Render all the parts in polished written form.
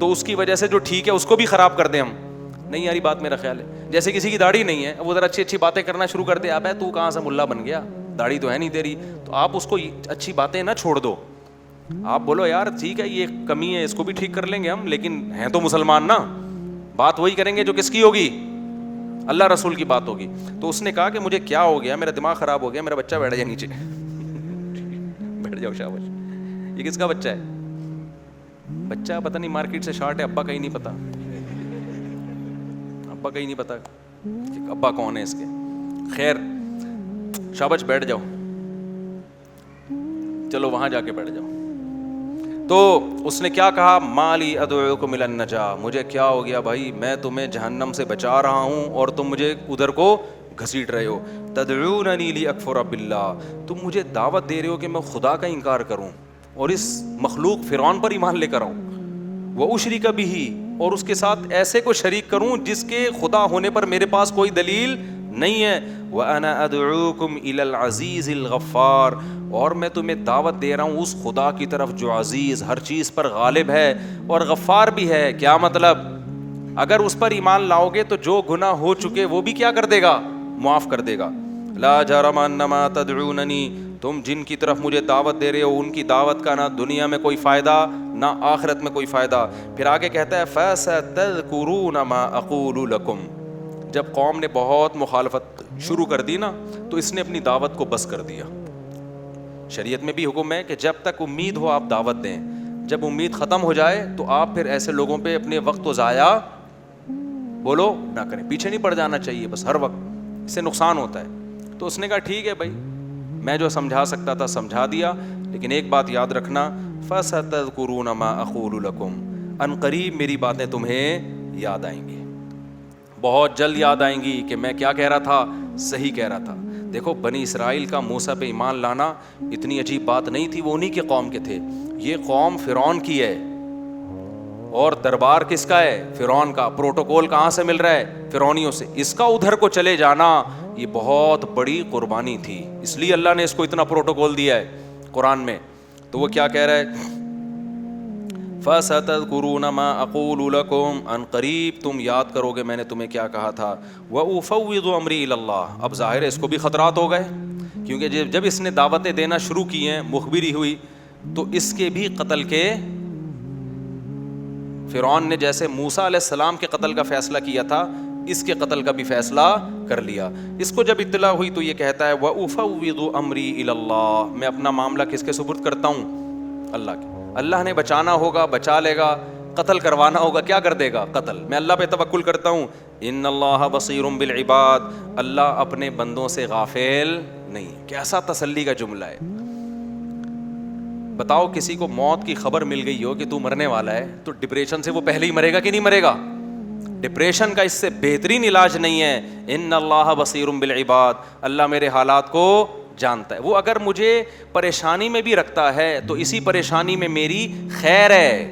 تو اس کی وجہ سے جو ٹھیک ہے اس کو بھی خراب کر دیں ہم. نہیں یاری بات میرا خیال ہے. جیسے کسی کی داڑھی نہیں ہے, وہ ذرا اچھی اچھی باتیں کرنا شروع کر دے, اب ہے تو کہاں سے ملا بن گیا, داڑھی تو ہے نہیں تیری, تو آپ اس کو اچھی باتیں نہ چھوڑ دو. آپ بولو یار ٹھیک ہے یہ کمی ہے, اس کو بھی ٹھیک کر لیں گے ہم, لیکن ہیں تو مسلمان نا, بات وہی کریں گے جو کس کی ہوگی, اللہ رسول کی بات ہوگی. تو اس نے کہا کہ مجھے کیا ہو گیا, میرا دماغ خراب ہو گیا, میرا بچہ بیٹھ جائے نیچے. بیٹھ جاؤ شاباش. یہ کس کا بچہ ہے؟ بچہ پتہ نہیں مارکیٹ سے شارٹ ہے, ابا کا ہی نہیں پتا, ابا کا ہی نہیں پتا کہ ابا کون ہے اس کے. خیر شاباش بیٹھ جاؤ, چلو وہاں جا کے بیٹھ جاؤ. تو اس نے کیا کہا, مالی ادعوکم الی النجاہ, مجھے کیا ہو گیا بھائی, میں تمہیں جہنم سے بچا رہا ہوں اور تم مجھے ادھر کو گھسیٹ رہے ہو. تدعوننی لاکفر باللہ, تم مجھے دعوت دے رہے ہو کہ میں خدا کا انکار کروں اور اس مخلوق فرعون پر ایمان لے کر آؤں. واشرک بہ, اور اس کے ساتھ ایسے کو شریک کروں جس کے خدا ہونے پر میرے پاس کوئی دلیل نہیں ہے. وانا ادعوکم الی العزیز الغفار, اور میں تمہیں دعوت دے رہا ہوں اس خدا کی طرف جو عزیز, ہر چیز پر غالب ہے اور غفار بھی ہے. کیا مطلب, اگر اس پر ایمان لاؤ گے تو جو گناہ ہو چکے وہ بھی کیا کر دے گا, معاف کر دے گا. لا جرم انما تدعوننی, تم جن کی طرف مجھے دعوت دے رہے ہو ان کی دعوت کا نہ دنیا میں کوئی فائدہ نہ آخرت میں کوئی فائدہ. پھر آگے کہتا ہے فَسَتَذْكُرُونَ مَا أَقُولُ لَكُمْ, جب قوم نے بہت مخالفت شروع کر دی نا تو اس نے اپنی دعوت کو بس کر دیا. شریعت میں بھی حکم ہے کہ جب تک امید ہو آپ دعوت دیں, جب امید ختم ہو جائے تو آپ پھر ایسے لوگوں پہ اپنے وقت کو ضائع بولو نہ کریں, پیچھے نہیں پڑ جانا چاہیے بس ہر وقت, اس سے نقصان ہوتا ہے. تو اس نے کہا ٹھیک ہے بھائی, میں جو سمجھا سکتا تھا سمجھا دیا, لیکن ایک بات یاد رکھنا, فَسَتَذْكُرُونَ مَا أَقُولُ لَكُمْ, ان قریب میری باتیں تمہیں یاد آئیں گی, بہت جلد یاد آئیں گی کہ میں کیا کہہ رہا تھا, صحیح کہہ رہا تھا. دیکھو بنی اسرائیل کا موسیٰ پہ ایمان لانا اتنی عجیب بات نہیں تھی, وہ انہی کے قوم کے تھے. یہ قوم فرعون کی ہے اور دربار کس کا ہے, فرعون کا. پروٹوکول کہاں سے مل رہا ہے, فرعونیوں سے. اس کا ادھر کو چلے جانا یہ بہت بڑی قربانی تھی, اس لیے اللہ نے اس کو اتنا پروٹوکول دیا ہے قرآن میں. تو وہ کیا کہہ رہا ہے, فَسَتَذْكُرُونَ مَا أَقُولُ لَكُمْ, ان قریب تم یاد کرو گے میں نے تمہیں کیا کہا تھا. وَأُفَوِّضُ أَمْرِي إِلَى اللَّهِ, اب ظاہر ہے اس کو بھی خطرات ہو گئے, کیونکہ جب اس نے دعوتیں دینا شروع کی ہیں, مخبری ہوئی, تو اس کے بھی قتل کے, فرعون نے جیسے موسیٰ علیہ السلام کے قتل کا فیصلہ کیا تھا اس کے قتل کا بھی فیصلہ کر لیا. اس کو جب اطلاع ہوئی تو یہ کہتا ہے وَأُفَوِّضُ أَمْرِي إِلَى اللَّهِ, میں اپنا معاملہ کس کے سپرد کرتا ہوں, اللہ کے. اللہ نے بچانا ہوگا بچا لے گا, قتل کروانا ہوگا کیا کر دے گا, قتل. میں اللہ پہ توکل کرتا ہوں. ان اللہ بصیر بالعباد, اللہ اپنے بندوں سے غافل نہیں. کیسا تسلی کا جملہ ہے. بتاؤ کسی کو موت کی خبر مل گئی ہو کہ تو مرنے والا ہے, تو ڈپریشن سے وہ پہلے ہی مرے گا کہ نہیں مرے گا. ڈپریشن کا اس سے بہترین علاج نہیں ہے. ان اللہ بصیر بالعباد, اللہ میرے حالات کو جانتا ہے. وہ اگر مجھے پریشانی میں بھی رکھتا ہے تو اسی پریشانی میں میری خیر ہے.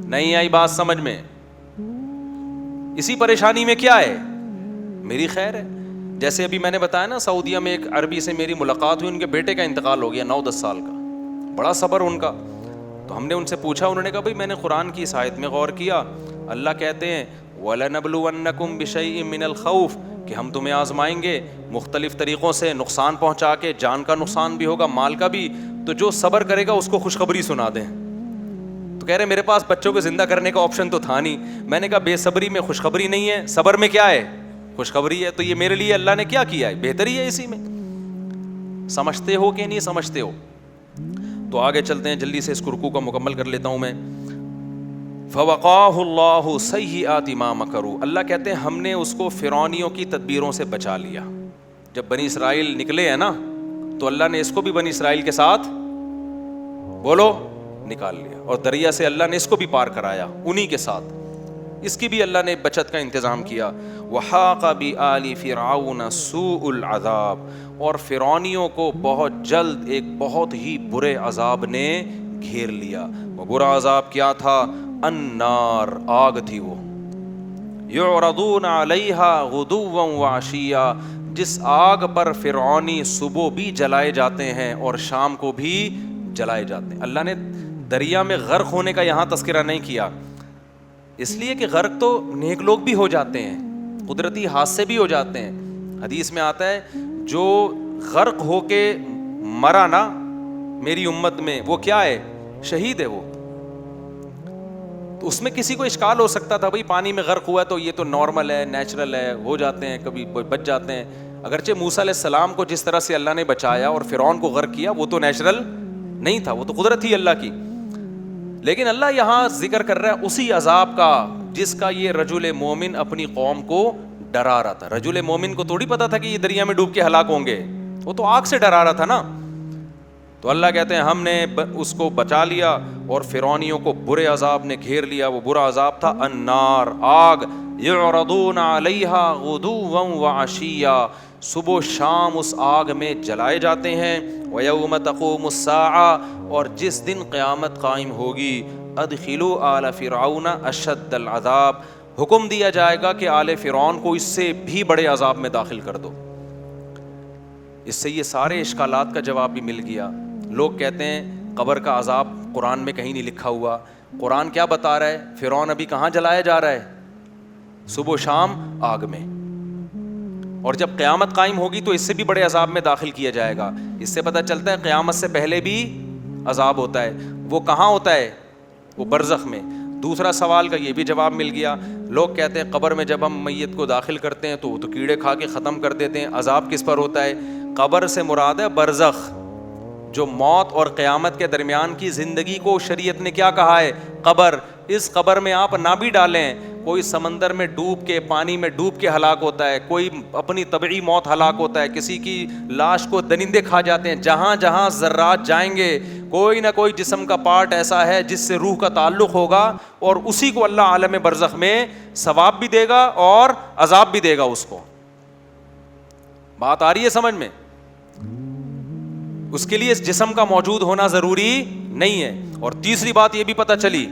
نہیں آئی بات سمجھ میں, اسی پریشانی میں کیا ہے, میری خیر ہے. جیسے ابھی میں نے بتایا نا, سعودیہ میں ایک عربی سے میری ملاقات ہوئی, ان کے بیٹے کا انتقال ہو گیا 9-10 سال کا, بڑا صبر ان کا. تو ہم نے ان سے پوچھا, انہوں نے کہا بھائی میں نے قرآن کی اس آیت میں غور کیا, اللہ کہتے ہیں وَلَنَبْلُوَنَّكُمْ بِشَيْءٍ مِّنَ الْخَوْفِ, کہ ہم تمہیں آزمائیں گے مختلف طریقوں سے, نقصان پہنچا کے, جان کا نقصان بھی ہوگا مال کا بھی, تو جو صبر کرے گا اس کو خوشخبری سنا دیں. تو کہہ رہے میرے پاس بچوں کو زندہ کرنے کا آپشن تو تھا نہیں. میں نے کہا بے صبری میں خوشخبری نہیں ہے, صبر میں کیا ہے, خوشخبری ہے. تو یہ میرے لیے اللہ نے کیا کیا ہے, بہتری ہے اسی میں. سمجھتے ہو کہ نہیں سمجھتے ہو. تو آگے چلتے ہیں, جلدی سے اس رکوع کو مکمل کر لیتا ہوں میں. فَوَقَاهُ اللَّهُ سَيِّئَاتِ مَا مَكَرُوا, اللہ کہتے ہیں ہم نے اس کو فرعونیوں کی تدبیروں سے بچا لیا. جب بنی اسرائیل نکلے ہیں نا تو اللہ نے اس کو بھی بنی اسرائیل کے ساتھ بولو نکال لیا, اور دریا سے اللہ نے اس کو بھی پار کرایا انہی کے ساتھ. اس کی بھی اللہ نے بچت کا انتظام کیا. وَحَاقَ بِآلِ فِرْعَوْنَ سُوءُ الْعَذَابِ, اور فرعونیوں کو بہت جلد ایک بہت ہی برے عذاب نے گھیر لیا. وہ برا عذاب کیا تھا, النار, آگ تھی وہ. یعرضون علیہا غدوا وعشیا, جس آگ پر فرعونی صبح بھی جلائے جاتے ہیں اور شام کو بھی جلائے جاتے ہیں. اللہ نے دریا میں غرق ہونے کا یہاں تذکرہ نہیں کیا، اس لیے کہ غرق تو نیک لوگ بھی ہو جاتے ہیں، قدرتی حادثے بھی ہو جاتے ہیں. حدیث میں آتا ہے جو غرق ہو کے مرا نا میری امت میں، وہ کیا ہے؟ شہید ہے وہ. تو اس میں کسی کو اشکال ہو سکتا تھا بھائی پانی میں غرق ہوا ہے تو یہ تو نارمل ہے، نیچرل ہے، ہو جاتے ہیں، کبھی بچ جاتے ہیں. اگرچہ موسیٰ علیہ السلام کو جس طرح سے اللہ نے بچایا اور فرعون کو غرق کیا وہ تو نیچرل نہیں تھا، وہ تو قدرت تھی اللہ کی. لیکن اللہ یہاں ذکر کر رہا ہے اسی عذاب کا جس کا یہ رجل مومن اپنی قوم کو ڈرا رہا تھا. رجل مومن کو تھوڑی پتا تھا کہ یہ دریا میں ڈوب کے ہلاک ہوں گے، وہ تو آگ سے ڈرا رہا تھا نا. تو اللہ کہتے ہیں ہم نے اس کو بچا لیا اور فرعونیوں کو برے عذاب نے گھیر لیا. وہ برا عذاب تھا النار، آگ، یعرضون علیہا غدوا وعشیا، صبح و شام اس آگ میں جلائے جاتے ہیں. ویوم تقوم الساعہ، اور جس دن قیامت قائم ہوگی، ادخلوا آل فرعون اشد العذاب، حکم دیا جائے گا کہ آل فرعون کو اس سے بھی بڑے عذاب میں داخل کر دو. اس سے یہ سارے اشکالات کا جواب بھی مل گیا. لوگ کہتے ہیں قبر کا عذاب قرآن میں کہیں نہیں لکھا ہوا. قرآن کیا بتا رہا ہے؟ فرعون ابھی کہاں جلایا جا رہا ہے؟ صبح و شام آگ میں. اور جب قیامت قائم ہوگی تو اس سے بھی بڑے عذاب میں داخل کیا جائے گا. اس سے پتہ چلتا ہے قیامت سے پہلے بھی عذاب ہوتا ہے. وہ کہاں ہوتا ہے؟ وہ برزخ میں. دوسرا سوال کا یہ بھی جواب مل گیا. لوگ کہتے ہیں قبر میں جب ہم میت کو داخل کرتے ہیں تو وہ تو کیڑے کھا کے ختم کر دیتے ہیں، عذاب کس پر ہوتا ہے؟ قبر سے مراد ہے برزخ، جو موت اور قیامت کے درمیان کی زندگی کو شریعت نے کیا کہا ہے؟ قبر. اس قبر میں آپ نہ بھی ڈالیں، کوئی سمندر میں ڈوب کے، پانی میں ڈوب کے ہلاک ہوتا ہے، کوئی اپنی طبعی موت ہلاک ہوتا ہے، کسی کی لاش کو درندے کھا جاتے ہیں. جہاں جہاں ذرات جائیں گے کوئی نہ کوئی جسم کا پارٹ ایسا ہے جس سے روح کا تعلق ہوگا، اور اسی کو اللہ عالم برزخ میں ثواب بھی دے گا اور عذاب بھی دے گا اس کو. بات آ رہی ہے سمجھ میں؟ اس کے لیے اس جسم کا موجود ہونا ضروری نہیں ہے. اور تیسری بات یہ بھی پتہ چلی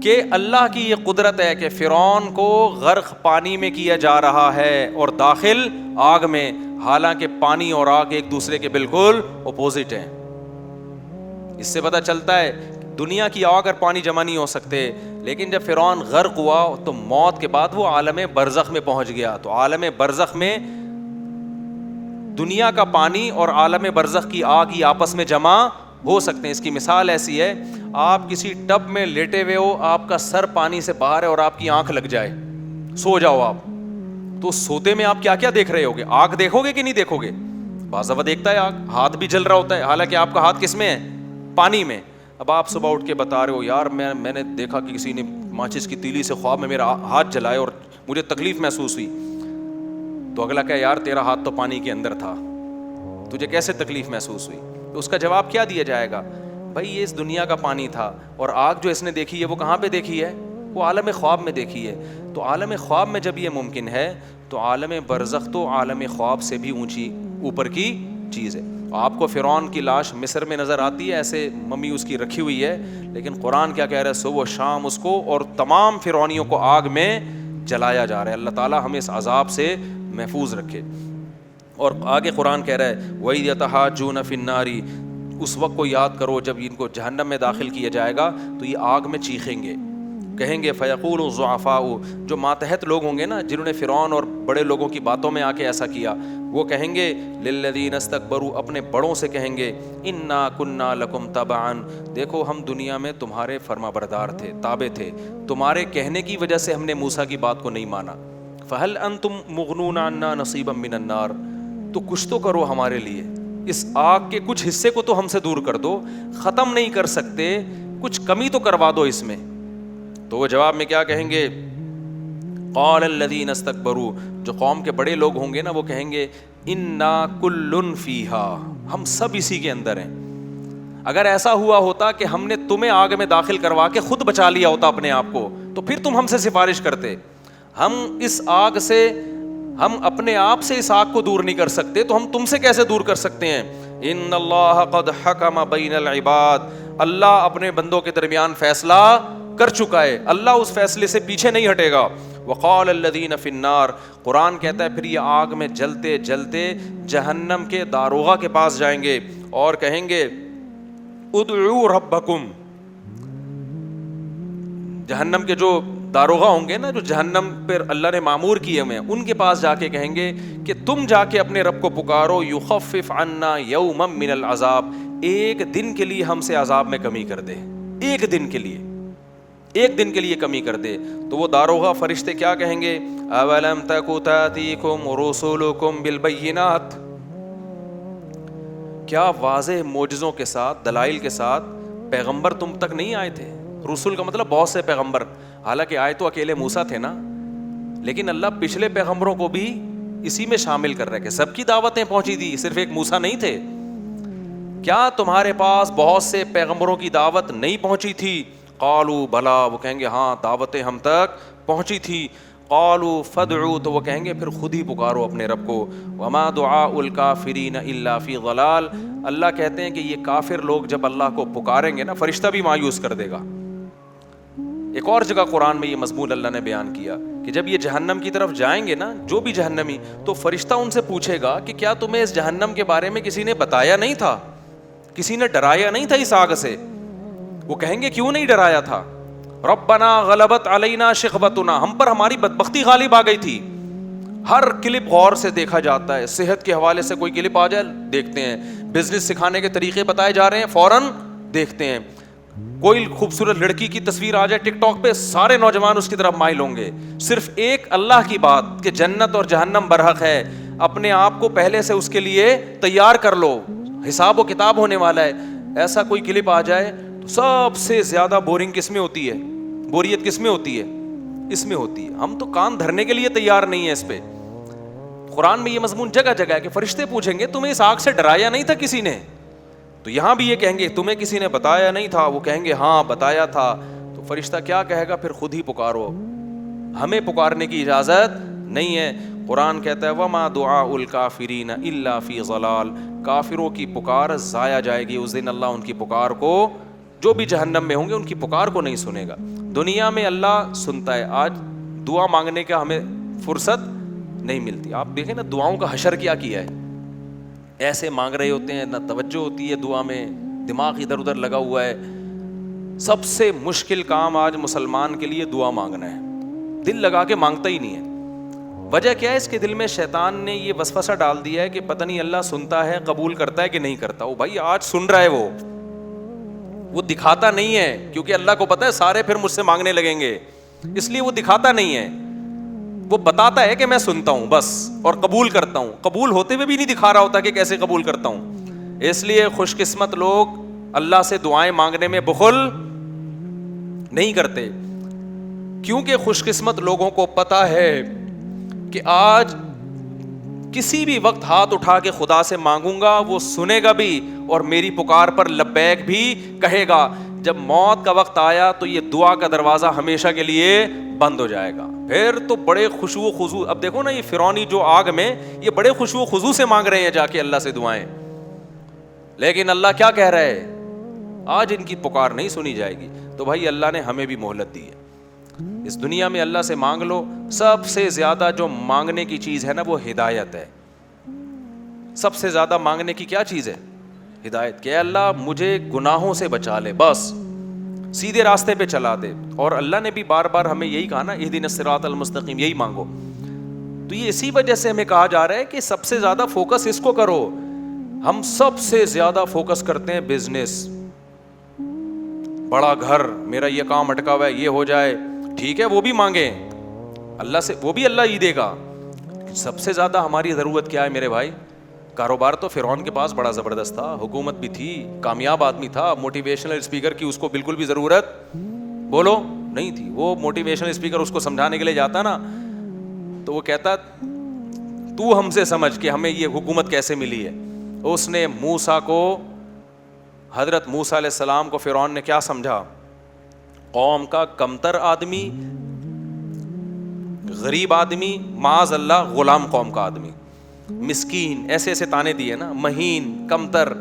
کہ اللہ کی یہ قدرت ہے کہ فرعون کو غرق پانی میں کیا جا رہا ہے اور داخل آگ میں، حالانکہ پانی اور آگ ایک دوسرے کے بالکل اپوزٹ ہیں. اس سے پتہ چلتا ہے دنیا کی آگ اور پانی جمع نہیں ہو سکتے. لیکن جب فرعون غرق ہوا تو موت کے بعد وہ عالم برزخ میں پہنچ گیا. تو عالم برزخ میں دنیا کا پانی اور عالم برزخ کی آگ ہی آپس میں جمع ہو سکتے ہیں. اس کی مثال ایسی ہے، آپ کسی ٹب میں لیٹے ہوئے ہو، آپ کا سر پانی سے باہر ہے اور آپ کی آنکھ لگ جائے، سو جاؤ آپ، تو سوتے میں آپ کیا کیا دیکھ رہے ہوگے؟ آگ دیکھو گے کہ نہیں دیکھو گے؟ بعض دفعہ دیکھتا ہے آگ، ہاتھ بھی جل رہا ہوتا ہے، حالانکہ آپ کا ہاتھ کس میں ہے؟ پانی میں. اب آپ صبح اٹھ کے بتا رہے ہو یار میں نے دیکھا کہ کسی نے ماچس کی تیلی سے خواب میں میرا ہاتھ جلائے اور مجھے تکلیف محسوس ہوئی. تو اگلا کہ یار تیرا ہاتھ تو پانی کے اندر تھا، تجھے کیسے تکلیف محسوس ہوئی؟ تو اس کا جواب کیا دیا جائے گا؟ بھائی یہ اس دنیا کا پانی تھا، اور آگ جو اس نے دیکھی ہے وہ کہاں پہ دیکھی ہے؟ وہ عالم خواب میں دیکھی ہے. تو عالم خواب میں جب یہ ممکن ہے تو عالم برزخ تو عالم خواب سے بھی اونچی اوپر کی چیز ہے. آپ کو فرعون کی لاش مصر میں نظر آتی ہے، ایسے ممی اس کی رکھی ہوئی ہے، لیکن قرآن کیا کہہ رہا ہے؟ صبح و شام اس کو اور تمام فرعونیوں کو آگ میں جلایا جا رہا ہے. اللہ تعالیٰ ہمیں اس عذاب سے محفوظ رکھے. اور آگے قرآن کہہ رہا ہے وَإِذْ يَتَحَاجُّونَ فِي النَّارِ، اس وقت کو یاد کرو جب ان کو جہنم میں داخل کیا جائے گا تو یہ آگ میں چیخیں گے، کہیں گے فَيَقُولُ الضُّعَفَاءُ، جو ماتحت لوگ ہوں گے نا، جنہوں نے فرعون اور بڑے لوگوں کی باتوں میں آ کے ایسا کیا، وہ کہیں گے لِلَّذِينَ اسْتَكْبَرُوا، اپنے بڑوں سے کہیں گے إِنَّا كُنَّا لَكُمْ تَبَعًا، دیکھو ہم دنیا میں تمہارے فرما بردار تھے، تابع تھے، تمہارے کہنے کی وجہ سے ہم نے موسیٰ کی بات کو نہیں مانا. فَهَلْ أَنْتُمْ مُغْنُونَ عَنَّا نَصِيبًا مِّنَ النَّارِ، تو کچھ تو کرو ہمارے لیے، اس آگ کے کچھ حصے کو تو ہم سے دور کر دو، ختم نہیں کر سکتے، کچھ کمی تو کروا دو اس میں. تو وہ جواب میں کیا کہیں گے؟ قال الذین استکبروا، جو قوم کے بڑے لوگ ہوں گے نا وہ کہیں گے انا کل فیہا، ہم سب اسی کے اندر ہیں. اگر ایسا ہوا ہوتا کہ ہم نے تمہیں آگ میں داخل کروا کے خود بچا لیا ہوتا اپنے آپ کو تو پھر تم ہم سے سفارش کرتے. ہم اس آگ سے، ہم اپنے آپ سے اس آگ کو دور نہیں کر سکتے تو ہم تم سے کیسے دور کر سکتے ہیں؟ ان اللہ قد حکم بین العباد، اللہ اپنے بندوں کے درمیان فیصلہ کر چکا ہے، اللہ اس فیصلے سے پیچھے نہیں ہٹے گا. وقال الذین فی النار، قرآن کہتا ہے پھر یہ آگ میں جلتے جلتے جہنم کے داروغہ کے پاس جائیں گے اور کہیں گے ادعوا ربکم. جہنم کے جو داروغہ ہوں گے نا, جو جہنم پر اللہ نے معمور کیے ہوئے ہیں, ان کے پاس جا کے کہیں گے کہ تم جا کے اپنے رب کو پکارو, یخفف عنا یوما من العذاب, ایک دن کے لیے ہم سے عذاب میں کمی کر دے, ایک دن کے لیے, ایک دن کے لیے کمی کر دے. تو وہ داروغہ فرشتے کیا کہیں گے, اولم تک تاتیکم رسولکم بالبینات, کیا واضح معجزوں کے ساتھ, دلائل کے ساتھ پیغمبر تم تک نہیں آئے تھے؟ رسول کا مطلب بہت سے پیغمبر, حالانکہ آئے تو اکیلے موسیٰ تھے نا, لیکن اللہ پچھلے پیغمبروں کو بھی اسی میں شامل کر رہے کہ سب کی دعوتیں پہنچی تھی, صرف ایک موسیٰ نہیں تھے. کیا تمہارے پاس بہت سے پیغمبروں کی دعوت نہیں پہنچی تھی؟ قالوا بلا, وہ کہیں گے ہاں دعوتیں ہم تک پہنچی تھی. قالوا فادعوا, تو وہ کہیں گے پھر خود ہی پکارو اپنے رب کو. وما دعاء الکافرین الا فی ضلال, اللہ کہتے ہیں کہ یہ کافر لوگ جب اللہ کو پکاریں گے نا, فرشتہ بھی مایوس کر دے گا. ایک اور جگہ قرآن میں یہ مضمون اللہ نے بیان کیا کہ جب یہ جہنم کی طرف جائیں گے نا جو بھی جہنمی, تو فرشتہ ان سے پوچھے گا کہ کیا تمہیں اس جہنم کے بارے میں کسی نے بتایا نہیں تھا, کسی نے ڈرایا نہیں تھا اس آگ سے؟ وہ کہیں گے کیوں نہیں ڈرایا تھا؟ ربنا غلبت علینا شقوتنا, ہم پر ہماری بدبختی غالب آ گئی تھی. ہر کلپ غور سے دیکھا جاتا ہے, صحت کے حوالے سے کوئی کلپ آ جائے دیکھتے ہیں, بزنس سکھانے کے طریقے بتائے جا رہے ہیں فوراً دیکھتے ہیں, کوئی خوبصورت لڑکی کی تصویر آ جائے ٹک ٹاک پہ سارے نوجوان اس کی طرف مائل ہوں گے. صرف ایک اللہ کی بات کہ جنت اور جہنم برحق ہے, اپنے آپ کو پہلے سے اس کے لیے تیار کر لو, حساب و کتاب ہونے والا ہے. ایسا کوئی کلپ آ جائے تو سب سے زیادہ بورنگ کس میں ہوتی ہے, بوریت کس میں ہوتی ہے؟ اس میں ہوتی ہے. ہم تو کان دھرنے کے لیے تیار نہیں ہے اس پہ. قرآن میں یہ مضمون جگہ جگہ ہے کہ فرشتے پوچھیں گے تمہیں اس آگ سے ڈرایا نہیں تھا کسی نے؟ تو یہاں بھی یہ کہیں گے تمہیں کسی نے بتایا نہیں تھا؟ وہ کہیں گے ہاں بتایا تھا. تو فرشتہ کیا کہے گا, پھر خود ہی پکارو, ہمیں پکارنے کی اجازت نہیں ہے. قرآن کہتا ہے وما دعاء الکافرین الا فی ضلال, کافروں کی پکار ضائع جائے گی اس دن. اللہ ان کی پکار کو, جو بھی جہنم میں ہوں گے ان کی پکار کو نہیں سنے گا. دنیا میں اللہ سنتا ہے, آج دعا مانگنے کا ہمیں فرصت نہیں ملتی. آپ دیکھیں نا دعاؤں کا حشر کیا ہے, ایسے مانگ رہے ہوتے ہیں, نہ توجہ ہوتی ہے دعا میں, دماغ ادھر ادھر لگا ہوا ہے. سب سے مشکل کام آج مسلمان کے لیے دعا مانگنا ہے, دل لگا کے مانگتا ہی نہیں ہے. وجہ کیا ہے؟ اس کے دل میں شیطان نے یہ وسوسہ ڈال دیا ہے کہ پتہ نہیں اللہ سنتا ہے, قبول کرتا ہے کہ نہیں کرتا. وہ بھائی آج سن رہا ہے, وہ دکھاتا نہیں ہے, کیونکہ اللہ کو پتہ ہے سارے پھر مجھ سے مانگنے لگیں گے, اس لیے وہ دکھاتا نہیں ہے. وہ بتاتا ہے کہ میں سنتا ہوں بس اور قبول کرتا ہوں, قبول ہوتے ہوئے بھی نہیں دکھا رہا ہوتا کہ کیسے قبول کرتا ہوں. اس لیے خوش قسمت لوگ اللہ سے دعائیں مانگنے میں بخل نہیں کرتے, کیونکہ خوش قسمت لوگوں کو پتہ ہے کہ آج کسی بھی وقت ہاتھ اٹھا کے خدا سے مانگوں گا, وہ سنے گا بھی اور میری پکار پر لبیک بھی کہے گا. جب موت کا وقت آیا تو یہ دعا کا دروازہ ہمیشہ کے لیے بند ہو جائے گا. پھر تو بڑے خشوع و خضوع, اب دیکھو نا یہ فرعونی جو آگ میں, یہ بڑے خشوع و خضوع سے مانگ رہے ہیں جا کے اللہ سے دعائیں, لیکن اللہ کیا کہہ رہا ہے, آج ان کی پکار نہیں سنی جائے گی. تو بھائی اللہ نے ہمیں بھی مہلت دی ہے. اس دنیا میں اللہ سے مانگ لو. سب سے زیادہ جو مانگنے کی چیز ہے نا وہ ہدایت ہے. سب سے زیادہ مانگنے کی کیا چیز ہے؟ ہدایت. کہ اللہ مجھے گناہوں سے بچا لے, بس سیدھے راستے پہ چلا دے. اور اللہ نے بھی بار بار ہمیں یہی کہا نا, اہدنا الصراط المستقیم, یہی مانگو. تو یہ اسی وجہ سے ہمیں کہا جا رہا ہے کہ سب سے زیادہ فوکس اس کو کرو. ہم سب سے زیادہ فوکس کرتے ہیں بزنس, بڑا گھر, میرا یہ کام اٹکا ہوا ہے, یہ ہو جائے. ٹھیک ہے وہ بھی مانگیں اللہ سے, وہ بھی اللہ ہی دے گا. سب سے زیادہ ہماری ضرورت کیا ہے میرے بھائی؟ کاروبار تو فرعون کے پاس بڑا زبردست تھا, حکومت بھی تھی, کامیاب آدمی تھا. موٹیویشنل اسپیکر کی اس کو بالکل بھی ضرورت بولو نہیں تھی. وہ موٹیویشنل اسپیکر اس کو سمجھانے کے لیے جاتا نا تو وہ کہتا تو ہم سے سمجھ کہ ہمیں یہ حکومت کیسے ملی ہے. اس نے موسیٰ کو, حضرت موسیٰ علیہ السلام کو فرعون نے کیا سمجھا؟ قوم کا کمتر آدمی, غریب آدمی, معاذ اللہ غلام قوم کا آدمی, مسکین, ایسے ایسے تانے دیے نا. مہین, کمتر,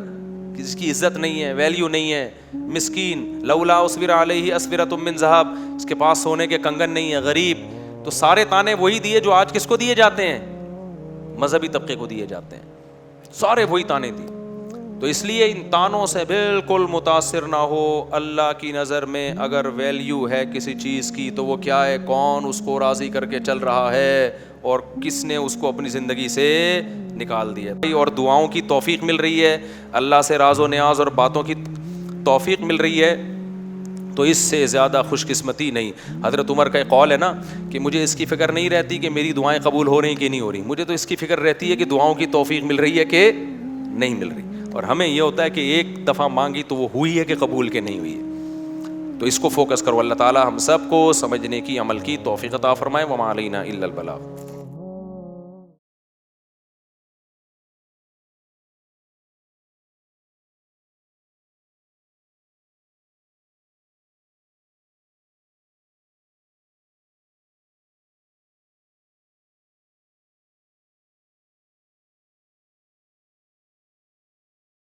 جس کی عزت نہیں ہے, ویلیو نہیں ہے, مسکین. لولا اسور علیہ اسورۃ من ذہب, اس کے پاس سونے کے کنگن نہیں ہے, غریب. تو سارے تانے وہی دیے جو آج کس کو دیے جاتے ہیں؟ مذہبی طبقے کو دیے جاتے ہیں. سارے وہی تانے دیے. تو اس لیے ان تانوں سے بالکل متاثر نہ ہو. اللہ کی نظر میں اگر ویلیو ہے کسی چیز کی تو وہ کیا ہے, کون اس کو راضی کر کے چل رہا ہے اور کس نے اس کو اپنی زندگی سے نکال دیا. اور دعاؤں کی توفیق مل رہی ہے, اللہ سے راز و نیاز اور باتوں کی توفیق مل رہی ہے, تو اس سے زیادہ خوش قسمتی نہیں. حضرت عمر کا ایک قول ہے نا کہ مجھے اس کی فکر نہیں رہتی کہ میری دعائیں قبول ہو رہی کہ نہیں ہو رہی, مجھے تو اس کی فکر رہتی ہے کہ دعاؤں کی توفیق مل رہی ہے کہ نہیں مل رہی. اور ہمیں یہ ہوتا ہے کہ ایک دفعہ مانگی تو وہ ہوئی ہے کہ قبول کے نہیں ہوئی ہے. تو اس کو فوکس کرو. اللہ تعالی ہم سب کو سمجھنے کی, عمل کی توفیق عطا فرمائے. وما علینا الا البلاغ.